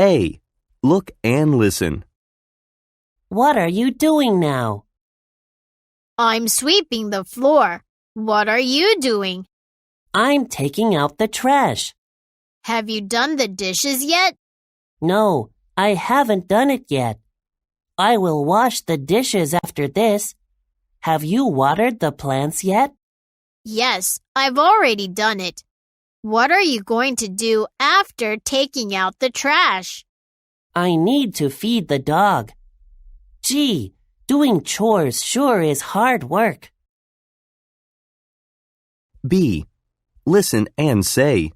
A. Look and listen. What are you doing now? I'm sweeping the floor. What are you doing? I'm taking out the trash. Have you done the dishes yet? No, I haven't done it yet. I will wash the dishes after this. Have you watered the plants yet? Yes, I've already done it. What are you going to do after taking out the trash? I need to feed the dog. Gee, doing chores sure is hard work. B. Listen and say.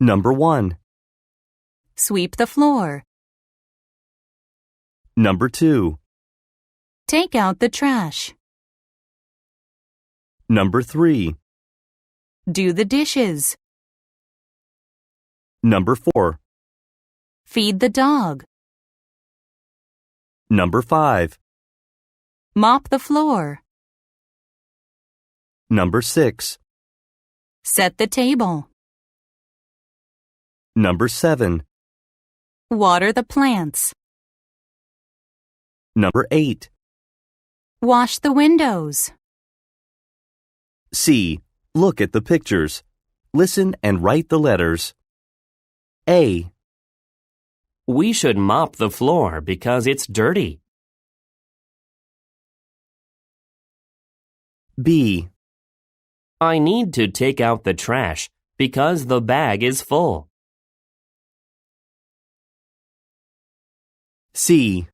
Number 1. Sweep the floor. Number 2. Take out the trash. Number 3. Do the dishes. Number 4. Feed the dog. Number 5. Mop the floor. Number 6. Set the table. Number 7. Water the plants. Number 8. Wash the windows. C. Look at the pictures. Listen and write the letters. A. We should mop the floor because it's dirty. B. I need to take out the trash because the bag is full. C.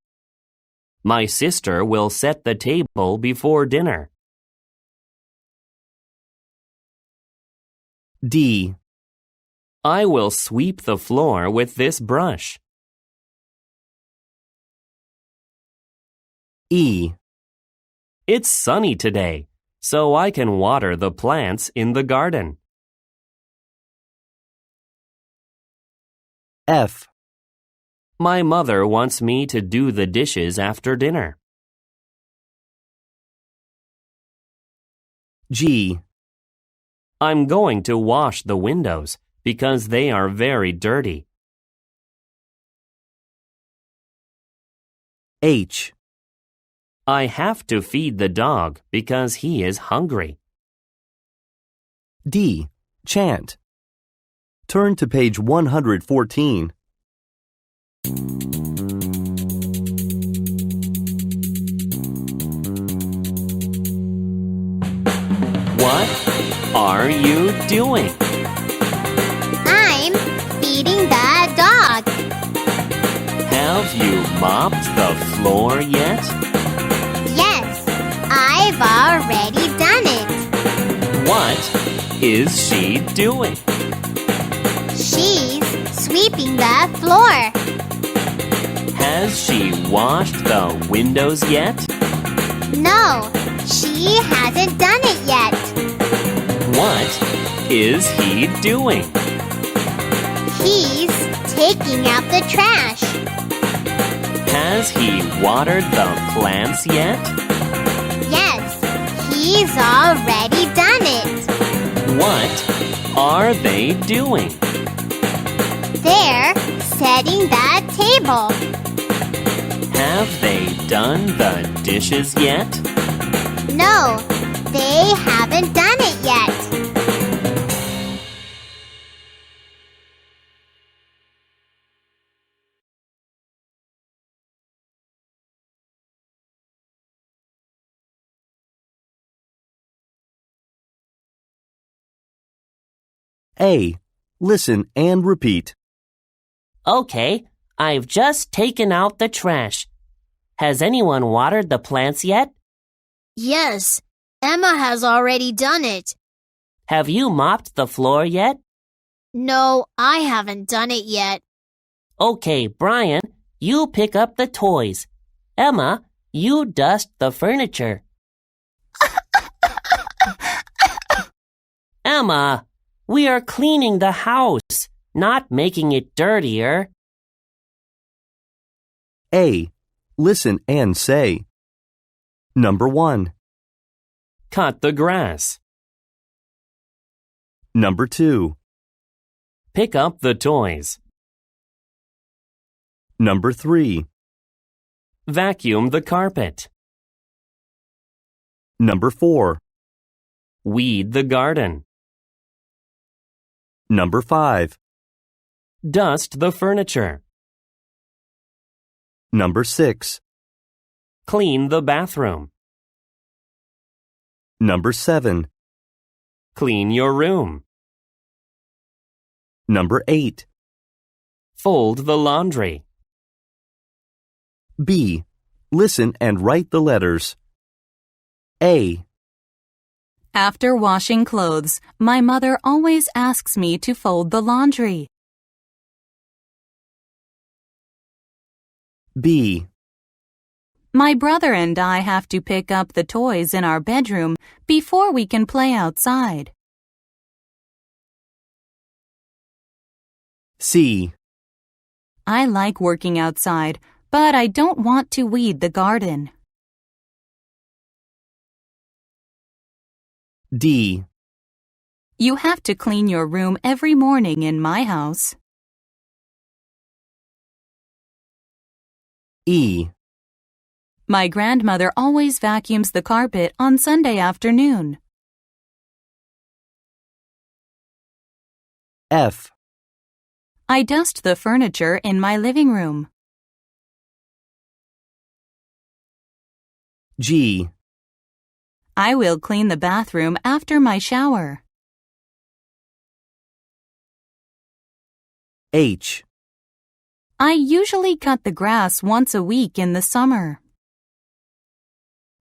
My sister will set the table before dinner. D. I will sweep the floor with this brush. E. It's sunny today, so I can water the plants in the garden. F. My mother wants me to do the dishes after dinner. G. I'm going to wash the windows because they are very dirty. H. I have to feed the dog because he is hungry. D. Chant. Turn to page 114. What are you doing? I'm feeding the dog. Have you mopped the floor yet? Yes, I've already done it. What is she doing? She's sweeping the floor. Has she washed the windows yet? No, she hasn't done it yet. What is he doing? He's taking out the trash. Has he watered the plants yet? Yes, he's already done it. What are they doing? They're setting the table. Have they done the dishes yet? No, they haven't done it yet. A. Listen and repeat. Okay, I've just taken out the trash. Has anyone watered the plants yet? Yes, Emma has already done it. Have you mopped the floor yet? No, I haven't done it yet. Okay, Brian, you pick up the toys. Emma, you dust the furniture. Emma, we are cleaning the house, not making it dirtier. A. Listen and say. Number 1. Cut the grass. Number 2. Pick up the toys. Number 3. Vacuum the carpet. Number 4. Weed the garden. Number 5. Dust the furniture. Number 6. Clean the bathroom. Number 7. Clean your room. Number 8. Fold the laundry. B. Listen and write the letters. A. After washing clothes, my mother always asks me to fold the laundry. B. My brother and I have to pick up the toys in our bedroom before we can play outside. C. I like working outside, but I don't want to weed the garden. D. You have to clean your room every morning in my house. E. My grandmother always vacuums the carpet on Sunday afternoon. F. I dust the furniture in my living room. G. I will clean the bathroom after my shower. H. I usually cut the grass once a week in the summer.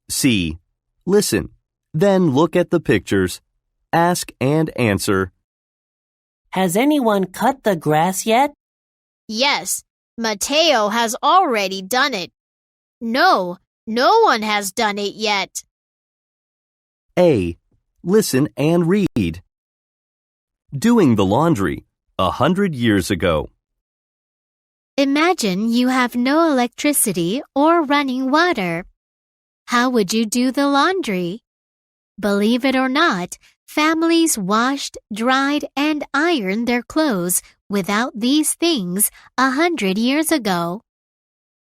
C. Listen, then look at the pictures. Ask and answer. Has anyone cut the grass yet? Yes, Mateo has already done it. No, no one has done it yet. A. Listen and read. Doing the laundry 100 years ago. Imagine you have no electricity or running water. How would you do the laundry? Believe it or not, families washed, dried, and ironed their clothes without these things 100 years ago.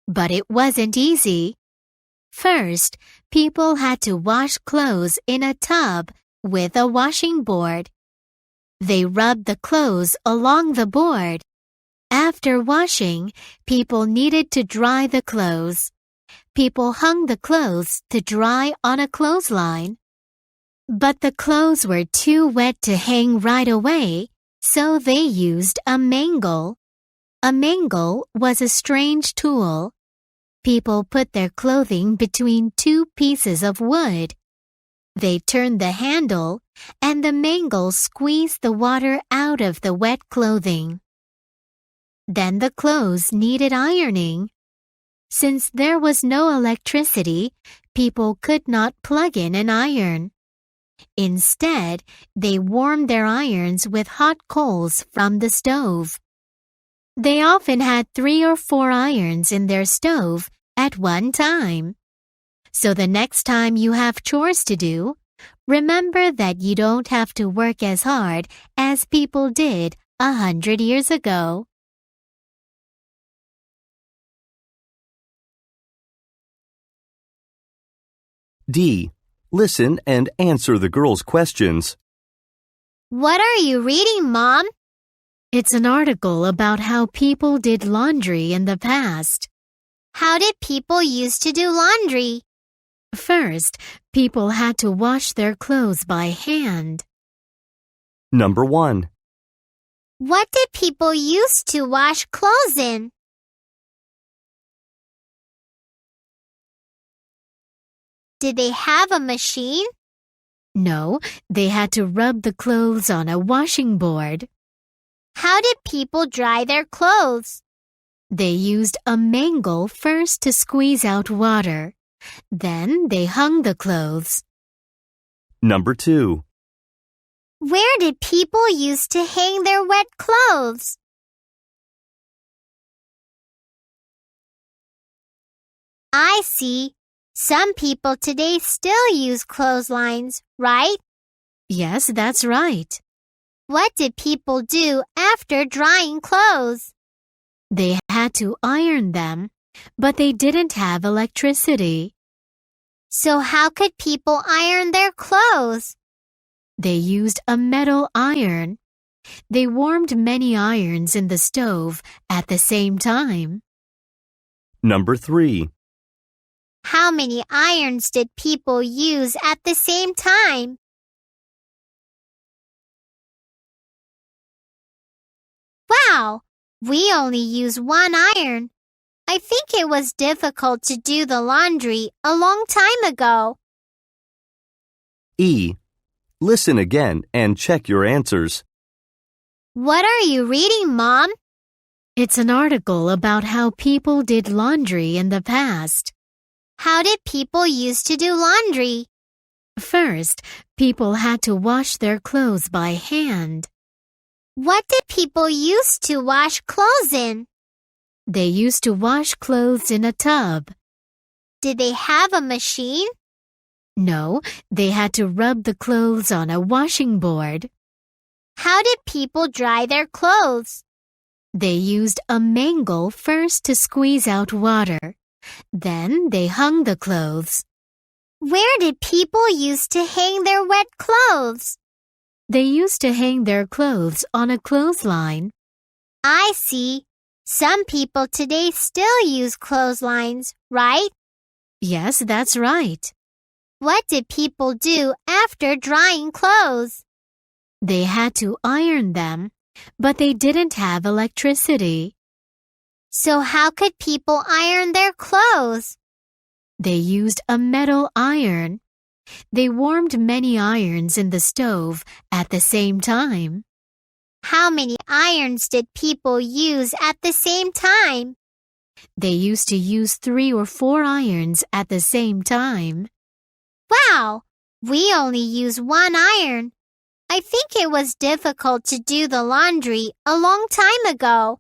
But it wasn't easy. First, people had to wash clothes in a tub with a washing board. They rubbed the clothes along the board. After washing, people needed to dry the clothes. People hung the clothes to dry on a clothesline. But the clothes were too wet to hang right away, so they used a mangle. A mangle was a strange tool. People put their clothing between two pieces of wood. They turned the handle, and the mangle squeezed the water out of the wet clothing. Then the clothes needed ironing. Since there was no electricity, people could not plug in an iron. Instead, they warmed their irons with hot coals from the stove. They often had 3 or 4 irons in their stove at one time. So the next time you have chores to do, remember that you don't have to work as hard as people did 100 years ago. D. Listen and answer the girls' questions. What are you reading, Mom? It's an article about how people did laundry in the past. How did people used to do laundry? First, people had to wash their clothes by hand. Number 1. What did people used to wash clothes in? Did they have a machine? No, they had to rub the clothes on a washing board. How did people dry their clothes? They used a mangle first to squeeze out water. Then they hung the clothes. Number 2. Where did people used to hang their wet clothes? I see. Some people today still use clotheslines, right? Yes, that's right. What did people do after drying clothes? They had to iron them, but they didn't have electricity. So how could people iron their clothes? They used a metal iron. They warmed many irons in the stove at the same time. Number 3. How many irons did people use at the same time? Wow, we only use one iron. I think it was difficult to do the laundry a long time ago. E. Listen again and check your answers. What are you reading, Mom? It's an article about how people did laundry in the past. How did people used to do laundry? First, people had to wash their clothes by hand. What did people used to wash clothes in? They used to wash clothes in a tub. Did they have a machine? No, they had to rub the clothes on a washing board. How did people dry their clothes? They used a mangle first to squeeze out water. Then they hung the clothes. Where did people used to hang their wet clothes? They used to hang their clothes on a clothesline. I see. Some people today still use clotheslines, right? Yes, that's right. What did people do after drying clothes? They had to iron them, but they didn't have electricity. So how could people iron their clothes? They used a metal iron. They warmed many irons in the stove at the same time. How many irons did people use at the same time? They used to use 3 or 4 irons at the same time. Wow, we only use one iron. I think it was difficult to do the laundry a long time ago.